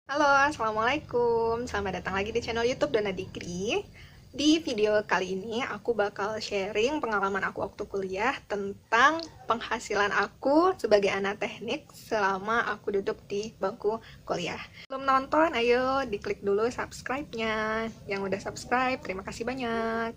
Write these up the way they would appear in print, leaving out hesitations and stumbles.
Halo, Assalamualaikum. Selamat datang lagi di channel YouTube Dona Dikri. Di video kali ini, aku bakal sharing pengalaman aku waktu kuliah tentang penghasilan aku sebagai anak teknik selama aku duduk di bangku kuliah. Belum nonton, ayo diklik dulu subscribe-nya. Yang udah subscribe, terima kasih banyak.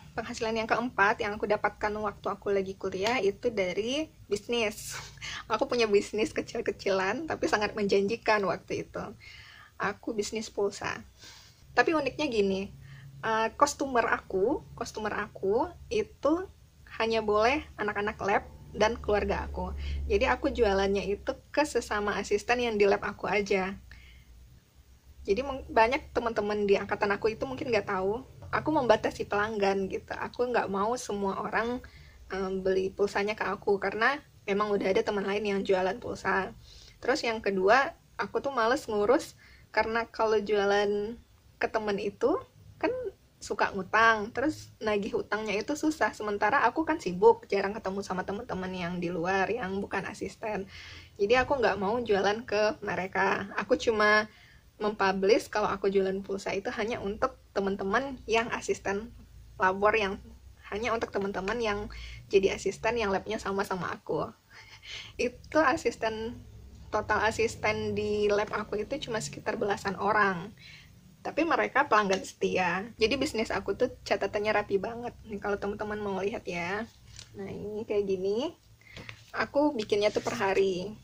Penghasilan yang keempat yang aku dapatkan waktu aku lagi kuliah itu dari bisnis. Aku punya bisnis kecil-kecilan tapi sangat menjanjikan waktu itu. Aku bisnis pulsa. Tapi uniknya gini, customer aku itu hanya boleh anak-anak lab dan keluarga aku. Jadi aku jualannya itu ke sesama asisten yang di lab aku aja. Jadi banyak teman-teman di angkatan aku itu mungkin nggak tahu, aku membatasi pelanggan gitu. Aku nggak mau semua orang beli pulsanya ke aku karena memang udah ada teman lain yang jualan pulsa. Terus yang kedua, aku tuh males ngurus karena kalau jualan ke temen itu kan suka ngutang, terus nagih utangnya itu susah. Sementara aku kan sibuk, jarang ketemu sama teman-teman yang di luar yang bukan asisten. Jadi aku nggak mau jualan ke mereka. Aku cuma mempublish kalau aku jualan pulsa itu hanya untuk teman-teman yang asisten labor, yang hanya untuk teman-teman yang jadi asisten yang labnya sama-sama aku. Itu total asisten di lab aku itu cuma sekitar belasan orang, tapi mereka pelanggan setia. Jadi bisnis aku tuh catatannya rapi banget nih kalau teman-teman mau lihat ya. Nah, ini kayak gini. Aku bikinnya tuh per hari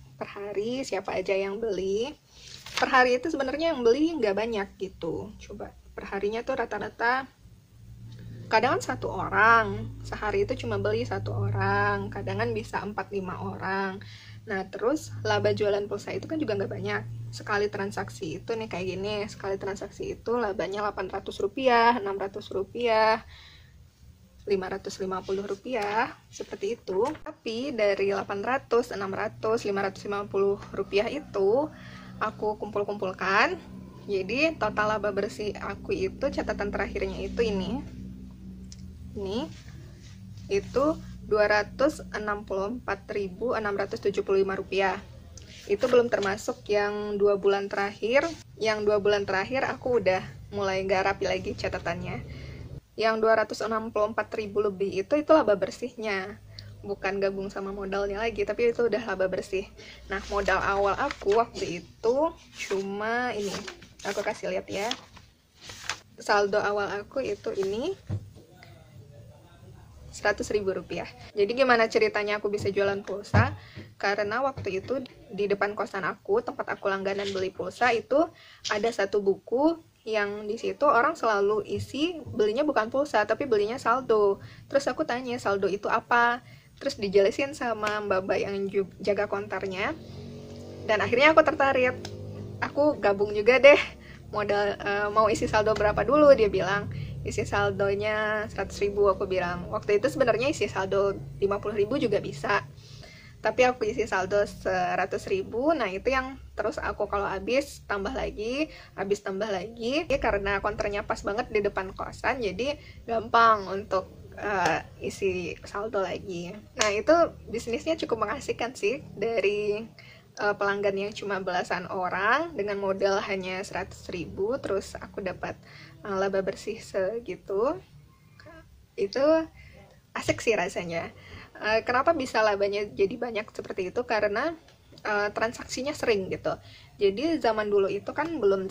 siapa aja yang beli. Per hari itu sebenarnya yang beli nggak banyak gitu. Coba perharinya tuh rata-rata kadang satu orang, sehari itu cuma beli satu orang, kadangan bisa 4-5 orang. Nah, terus laba jualan pulsa itu kan juga nggak banyak. Sekali transaksi itu nih kayak gini, sekali transaksi itu labanya Rp800, Rp600, Rp550, seperti itu. Tapi dari Rp800, Rp600, Rp550 itu aku kumpul-kumpulkan. Jadi total laba bersih aku itu, catatan terakhirnya itu ini itu Rp264.675. Itu belum termasuk yang 2 bulan terakhir. Yang 2 bulan terakhir aku udah mulai gak rapi lagi catatannya. Yang 264.000 lebih itu laba bersihnya, bukan gabung sama modalnya lagi, tapi itu udah laba bersih. Nah, modal awal aku waktu itu cuma ini, aku kasih lihat ya. Saldo awal aku itu ini Rp100.000. Jadi gimana ceritanya aku bisa jualan pulsa? Karena waktu itu di depan kosan aku, tempat aku langganan beli pulsa, itu ada satu buku yang di situ orang selalu isi belinya bukan pulsa tapi belinya saldo. Terus aku tanya saldo itu apa? Terus dijelasin sama mbak-mbak yang jaga konternya. Dan akhirnya aku tertarik. Aku gabung juga deh. Modal mau isi saldo berapa dulu, dia bilang. Isi saldonya 100.000, aku bilang. Waktu itu sebenarnya isi saldo 50.000 juga bisa. Tapi aku isi saldo 100.000. Nah, itu yang terus aku kalau habis tambah lagi. Ya, karena konternya pas banget di depan kosan, jadi gampang untuk isi saldo lagi. Nah, itu bisnisnya cukup mengasihkan sih. Dari pelanggan yang cuma belasan orang dengan modal hanya 100.000, terus aku dapat laba bersih segitu. Itu asik sih rasanya. Kenapa bisa labanya jadi banyak seperti itu? Karena transaksinya sering gitu. Jadi zaman dulu itu kan belum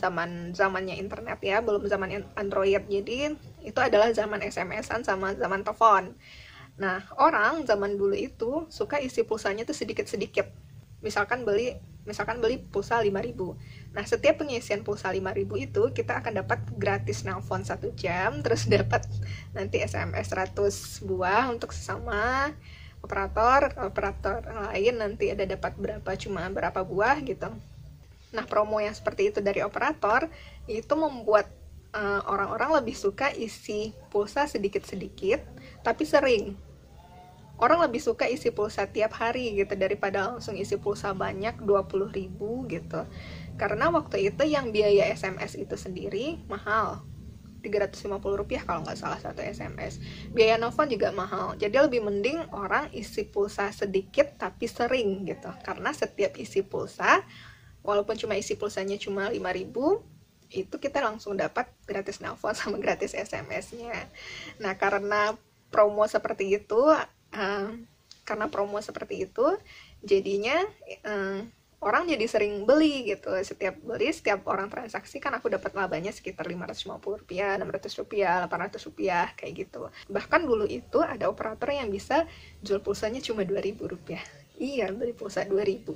zamannya internet ya, belum zaman Android. Jadi itu adalah zaman SMS-an sama zaman telepon. Nah, orang zaman dulu itu suka isi pulsanya tuh sedikit-sedikit. Misalkan beli pulsa 5.000. Nah, setiap pengisian pulsa 5.000 itu kita akan dapat gratis nelpon 1 jam, terus dapat nanti SMS 100 buah untuk sesama operator lain nanti ada dapat berapa buah gitu. Nah, promo yang seperti itu dari operator itu membuat orang-orang lebih suka isi pulsa sedikit-sedikit tapi sering. orang lebih suka isi pulsa tiap hari gitu daripada langsung isi pulsa banyak 20.000 gitu. Karena waktu itu yang biaya SMS itu sendiri mahal, Rp350 kalau nggak salah satu SMS. Biaya nelfon juga mahal. Jadi lebih mending orang isi pulsa sedikit tapi sering gitu. Karena setiap isi pulsa, walaupun cuma isi pulsanya cuma 5.000, itu kita langsung dapat gratis nelfon sama gratis SMS-nya. Nah, karena promo seperti itu, jadinya orang jadi sering beli gitu. Setiap orang transaksi kan aku dapat labanya sekitar Rp550, Rp600, Rp800 kayak gitu. Bahkan dulu itu ada operator yang bisa jual pulsanya cuma Rp2.000. Iya, beli pulsa 2.000.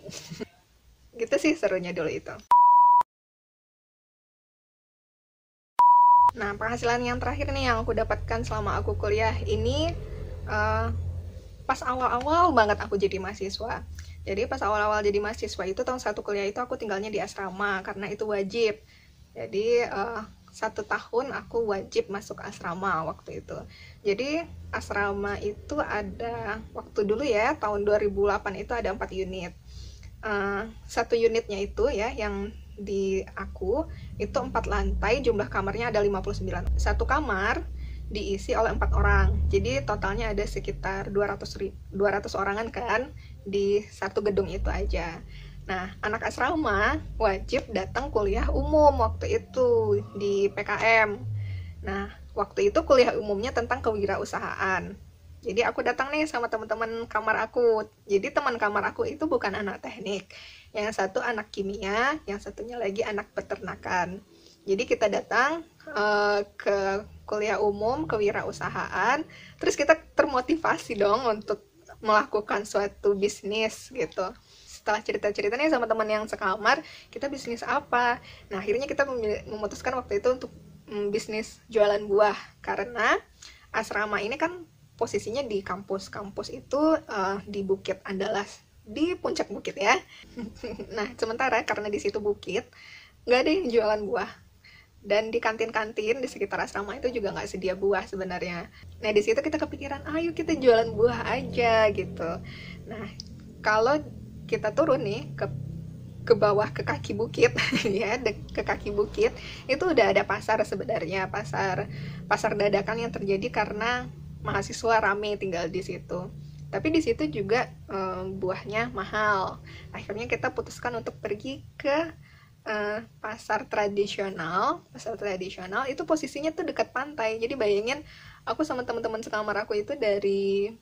Gitu sih serunya dulu itu. Nah, penghasilan yang terakhir nih yang aku dapatkan selama aku kuliah ini pas awal-awal banget aku jadi mahasiswa. Jadi pas awal-awal jadi mahasiswa itu tahun 1 kuliah itu aku tinggalnya di asrama karena itu wajib. Jadi 1 tahun aku wajib masuk asrama waktu itu. Jadi asrama itu ada waktu dulu ya, tahun 2008 itu ada 4 unit. Satu unitnya itu ya yang di aku itu 4 lantai, jumlah kamarnya ada 59. Satu kamar diisi oleh 4 orang, jadi totalnya ada sekitar 200 orangan kan di satu gedung itu aja. Nah, anak asrama wajib datang kuliah umum waktu itu di PKM. Nah, waktu itu kuliah umumnya tentang kewirausahaan. Jadi aku datang nih sama teman-teman kamar aku. Jadi teman kamar aku itu bukan anak teknik. Yang satu anak kimia, yang satunya lagi anak peternakan. Jadi kita datang ke kuliah umum kewirausahaan, terus kita termotivasi dong untuk melakukan suatu bisnis gitu. Setelah cerita-cerita nih sama teman yang sekamar, kita bisnis apa? Nah, akhirnya kita memutuskan waktu itu untuk bisnis jualan buah. Karena asrama ini kan posisinya di kampus itu di Bukit Andalas, di puncak bukit ya. Nah, sementara karena di situ bukit, nggak ada yang jualan buah. Dan di kantin-kantin di sekitar asrama itu juga nggak sedia buah sebenarnya. Nah, di situ kita kepikiran, ayo kita jualan buah aja gitu. Nah, kalau kita turun nih ke bawah ke kaki bukit ya, ke kaki bukit itu udah ada pasar sebenarnya, pasar dadakan yang terjadi karena mahasiswa rame tinggal di situ. Tapi di situ juga buahnya mahal. Akhirnya kita putuskan untuk pergi ke pasar tradisional itu posisinya tuh dekat pantai. Jadi bayangin aku sama teman-teman sekamar aku itu dari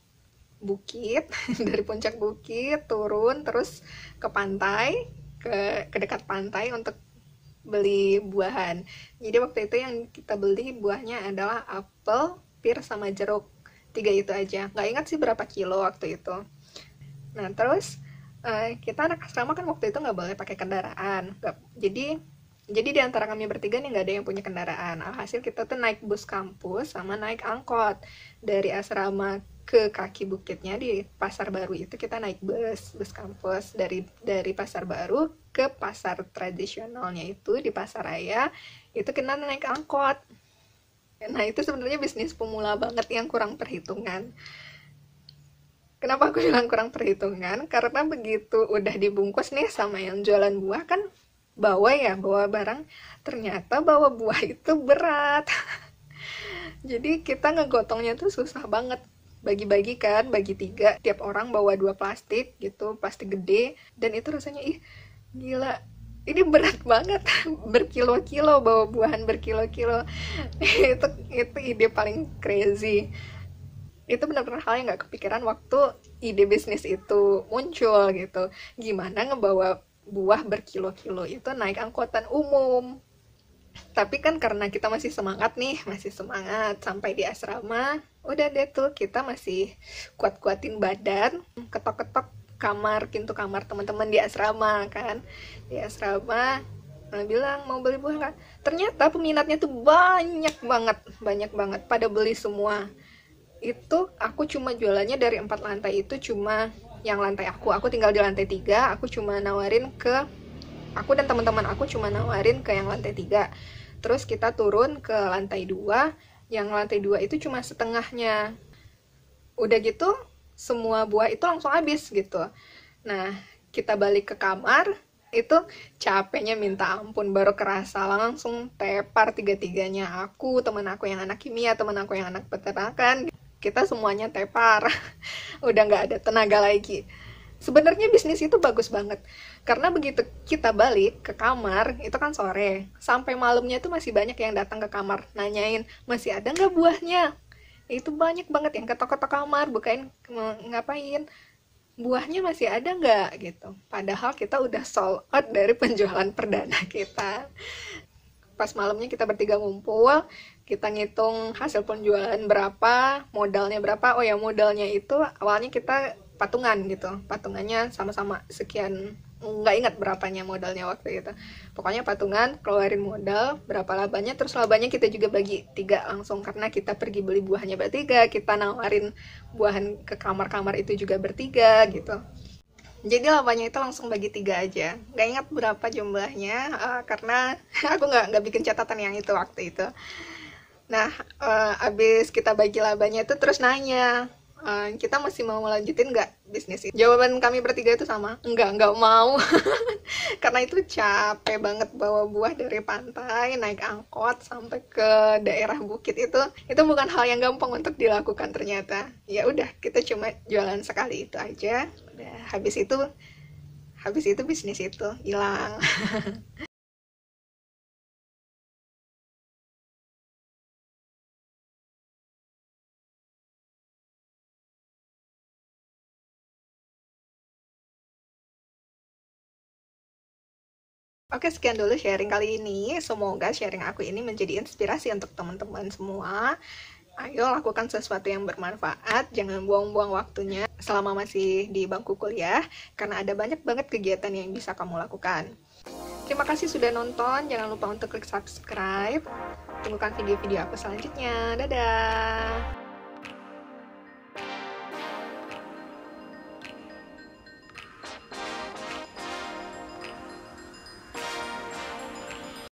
bukit dari puncak bukit turun terus ke pantai, ke dekat pantai untuk beli buahan. Jadi waktu itu yang kita beli buahnya adalah apel, pir, sama jeruk. 3 itu aja. Nggak ingat sih berapa kilo waktu itu. Nah, terus kita anak asrama kan waktu itu nggak boleh pakai kendaraan. Jadi di antara kami bertiga nih nggak ada yang punya kendaraan. Alhasil kita tuh naik bus kampus sama naik angkot. Dari asrama ke kaki bukitnya di Pasar Baru itu kita naik bus kampus dari Pasar Baru ke pasar tradisionalnya itu di Pasaraya, itu kita naik angkot. Nah, itu sebenarnya bisnis pemula banget yang kurang perhitungan. Kenapa aku bilang kurang perhitungan? Karena begitu udah dibungkus nih sama yang jualan buah kan bawa barang, ternyata bawa buah itu berat. Jadi kita ngegotongnya tuh susah banget. Bagi-bagi kan, bagi 3, tiap orang bawa 2 plastik gitu, plastik gede, dan itu rasanya gila. Ini berat banget, berkilo-kilo bawa buahan berkilo-kilo. itu ide paling crazy. Itu benar-benar hal yang nggak kepikiran waktu ide bisnis itu muncul gitu. Gimana ngebawa buah berkilo-kilo itu naik angkutan umum. Tapi kan karena kita masih semangat sampai di asrama, udah deh tuh kita masih kuat-kuatin badan, ketok-ketok pintu kamar teman-teman di asrama kan. Di asrama bilang mau beli buah kan. Ternyata peminatnya tuh banyak banget pada beli semua. Itu aku cuma jualannya dari 4 lantai itu cuma yang lantai aku tinggal di lantai 3, aku dan teman-teman aku cuma nawarin ke yang lantai 3. Terus kita turun ke lantai 2, yang lantai 2 itu cuma setengahnya. Udah gitu semua buah itu langsung habis gitu. Nah, kita balik ke kamar, itu capeknya minta ampun, baru kerasa langsung tepar tiga-tiganya. Aku, teman aku yang anak kimia, teman aku yang anak peternakan, kita semuanya tepar. Udah nggak ada tenaga lagi. Sebenarnya bisnis itu bagus banget, karena begitu kita balik ke kamar, itu kan sore, sampai malamnya itu masih banyak yang datang ke kamar, nanyain, masih ada nggak buahnya? Itu banyak banget yang ketok-ketok kamar, bukain, ngapain? Buahnya masih ada nggak gitu. Padahal kita udah sold out dari penjualan perdana kita. Pas malamnya kita bertiga ngumpul, kita ngitung hasil penjualan berapa, modalnya berapa. Oh ya, modalnya itu awalnya kita patungan gitu, patungannya sama-sama sekian, nggak ingat berapanya modalnya waktu itu. Pokoknya patungan, keluarin modal berapa labanya, terus labanya kita juga bagi 3 langsung, karena kita pergi beli buahnya bertiga, kita nawarin buahan ke kamar-kamar itu juga bertiga gitu. Jadi labanya itu langsung bagi 3 aja, nggak ingat berapa jumlahnya, karena aku nggak bikin catatan yang itu waktu itu. Nah, abis kita bagi labanya itu terus nanya, kita masih mau melanjutin nggak bisnis ini? Jawaban kami bertiga itu sama, nggak mau. Karena itu capek banget bawa buah dari pantai, naik angkot sampai ke daerah bukit, itu bukan hal yang gampang untuk dilakukan ternyata. Ya udah, kita cuma jualan sekali itu aja. Udah, habis itu bisnis itu hilang. Oke, sekian dulu sharing kali ini. Semoga sharing aku ini menjadi inspirasi untuk teman-teman semua. Ayo lakukan sesuatu yang bermanfaat, jangan buang-buang waktunya selama masih di bangku kuliah, karena ada banyak banget kegiatan yang bisa kamu lakukan. Terima kasih sudah nonton, jangan lupa untuk klik subscribe. Tunggukan video-video aku selanjutnya. Dadah!